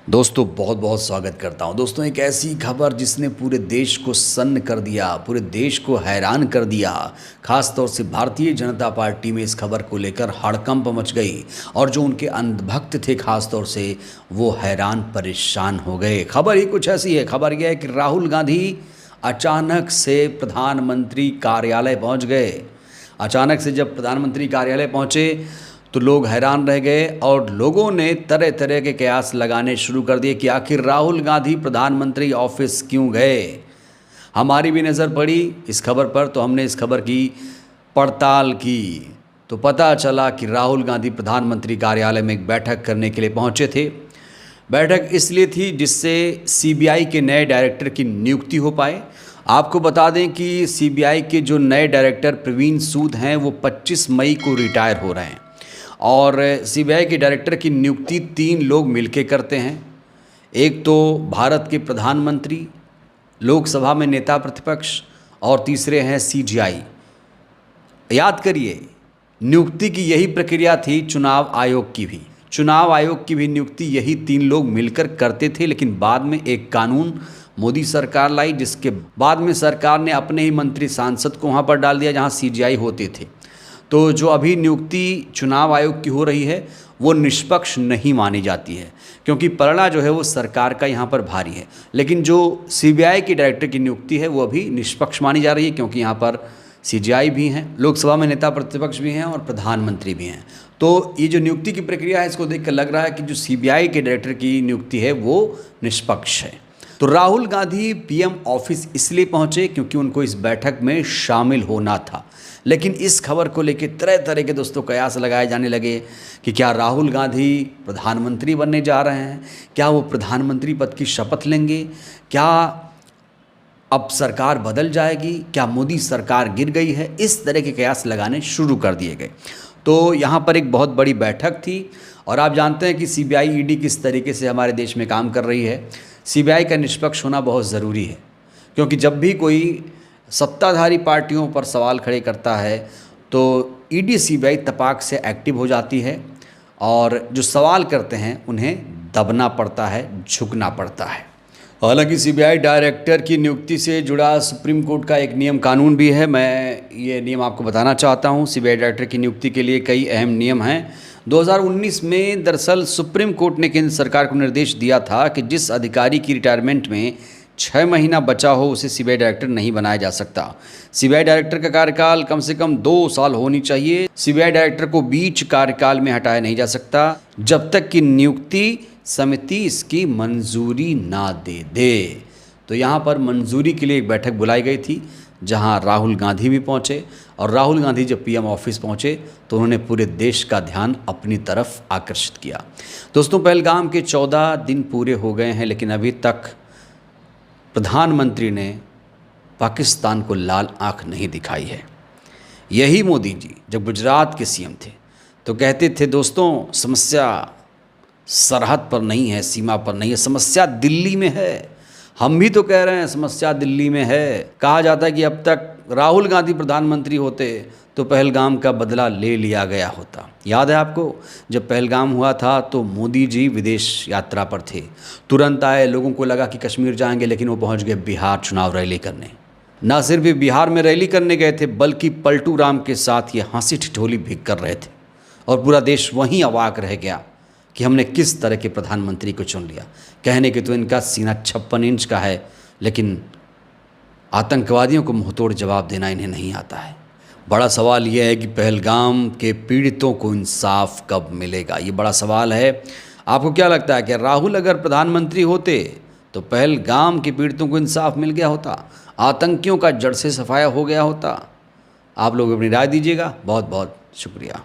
दोस्तों बहुत बहुत स्वागत करता हूं। दोस्तों एक ऐसी खबर जिसने पूरे देश को सन्न कर दिया, पूरे देश को हैरान कर दिया। खास तौर से भारतीय जनता पार्टी में इस खबर को लेकर हड़कंप मच गई और जो उनके अंधभक्त थे खास तौर से वो हैरान परेशान हो गए। खबर ही कुछ ऐसी है। खबर यह है कि राहुल गांधी अचानक से प्रधानमंत्री कार्यालय पहुँच गए। अचानक से जब प्रधानमंत्री कार्यालय पहुँचे तो लोग हैरान रह गए और लोगों ने तरह तरह के कयास लगाने शुरू कर दिए कि आखिर राहुल गांधी प्रधानमंत्री ऑफिस क्यों गए। हमारी भी नज़र पड़ी इस खबर पर, तो हमने इस खबर की पड़ताल की तो पता चला कि राहुल गांधी प्रधानमंत्री कार्यालय में एक बैठक करने के लिए पहुंचे थे। बैठक इसलिए थी जिससे सीबीआई के नए डायरेक्टर की नियुक्ति हो पाए। आपको बता दें कि सीबीआई के जो नए डायरेक्टर प्रवीण सूद हैं वो 25 मई को रिटायर हो रहे हैं और सीबीआई के डायरेक्टर की नियुक्ति 3 लोग मिलकर करते हैं। एक तो भारत के प्रधानमंत्री, लोकसभा में नेता प्रतिपक्ष और तीसरे हैं सीजीआई। याद करिए, नियुक्ति की यही प्रक्रिया थी चुनाव आयोग की भी। चुनाव आयोग की भी नियुक्ति यही 3 लोग मिलकर करते थे, लेकिन बाद में एक कानून मोदी सरकार लाई जिसके बाद में सरकार ने अपने ही मंत्री सांसद को वहाँ पर डाल दिया जहाँ सीजीआई होते थे। तो जो अभी नियुक्ति चुनाव आयोग की हो रही है वो निष्पक्ष नहीं मानी जाती है, क्योंकि पलड़ा जो है वो सरकार का यहाँ पर भारी है। लेकिन जो सीबीआई की डायरेक्टर की नियुक्ति है वो अभी निष्पक्ष मानी जा रही है, क्योंकि यहाँ पर सीजीआई भी हैं, लोकसभा में नेता प्रतिपक्ष भी हैं और प्रधानमंत्री भी हैं। तो ये जो नियुक्ति की प्रक्रिया है इसको देखकर लग रहा है कि जो सीबीआई के डायरेक्टर की नियुक्ति है वो निष्पक्ष है। तो राहुल गांधी पीएम ऑफिस इसलिए पहुंचे क्योंकि उनको इस बैठक में शामिल होना था। लेकिन इस खबर को लेकर तरह तरह के दोस्तों कयास लगाए जाने लगे कि क्या राहुल गांधी प्रधानमंत्री बनने जा रहे हैं, क्या वो प्रधानमंत्री पद की शपथ लेंगे, क्या अब सरकार बदल जाएगी, क्या मोदी सरकार गिर गई है। इस तरह के कयास लगाने शुरू कर दिए गए। तो यहाँ पर एक बहुत बड़ी बैठक थी और आप जानते हैं कि सीबीआई ईडी किस तरीके से हमारे देश में काम कर रही है। सीबीआई का निष्पक्ष होना बहुत ज़रूरी है, क्योंकि जब भी कोई सत्ताधारी पार्टियों पर सवाल खड़े करता है तो ईडी सीबीआई तपाक से एक्टिव हो जाती है और जो सवाल करते हैं उन्हें दबना पड़ता है, झुकना पड़ता है। हालांकि सीबीआई डायरेक्टर की नियुक्ति से जुड़ा सुप्रीम कोर्ट का एक नियम कानून भी है। मैं ये नियम आपको बताना चाहता हूँ। सीबीआई डायरेक्टर की नियुक्ति के लिए कई अहम नियम हैं। 2019 में दरअसल सुप्रीम कोर्ट ने केंद्र सरकार को निर्देश दिया था कि जिस अधिकारी की रिटायरमेंट में 6 महीना बचा हो उसे सीबीआई डायरेक्टर नहीं बनाया जा सकता। सीबीआई डायरेक्टर का कार्यकाल कम से कम 2 साल होनी चाहिए। सीबीआई डायरेक्टर को बीच कार्यकाल में हटाया नहीं जा सकता जब तक कि नियुक्ति समिति इसकी मंजूरी ना दे। तो यहाँ पर मंजूरी के लिए एक बैठक बुलाई गई थी जहाँ राहुल गांधी भी पहुँचे और राहुल गांधी जब पीएम ऑफिस पहुँचे तो उन्होंने पूरे देश का ध्यान अपनी तरफ आकर्षित किया। दोस्तों पहलगाम के 14 दिन पूरे हो गए हैं, लेकिन अभी तक प्रधानमंत्री ने पाकिस्तान को लाल आंख नहीं दिखाई है। यही मोदी जी जब गुजरात के सीएम थे तो कहते थे दोस्तों समस्या सरहद पर नहीं है, सीमा पर नहीं है, समस्या दिल्ली में है। हम भी तो कह रहे हैं समस्या दिल्ली में है। कहा जाता है कि अब तक राहुल गांधी प्रधानमंत्री होते तो पहलगाम का बदला ले लिया गया होता। याद है आपको, जब पहलगाम हुआ था तो मोदी जी विदेश यात्रा पर थे, तुरंत आए, लोगों को लगा कि कश्मीर जाएंगे, लेकिन वो पहुंच गए बिहार चुनाव रैली करने। ना सिर्फ बिहार में रैली करने गए थे बल्कि पलटू राम के साथ ये हंसी ठिठोली भी कर रहे थे और पूरा देश वहीं अवाक रह गया कि हमने किस तरह के प्रधानमंत्री को चुन लिया। कहने के तो इनका सीना 56 इंच का है, लेकिन आतंकवादियों को मुंहतोड़ जवाब देना इन्हें नहीं आता है। बड़ा सवाल यह है कि पहलगाम के पीड़ितों को इंसाफ कब मिलेगा, ये बड़ा सवाल है। आपको क्या लगता है कि राहुल अगर प्रधानमंत्री होते तो पहलगाम के पीड़ितों को इंसाफ मिल गया होता, आतंकियों का जड़ से सफाया हो गया होता? आप लोग अपनी राय दीजिएगा। बहुत बहुत शुक्रिया।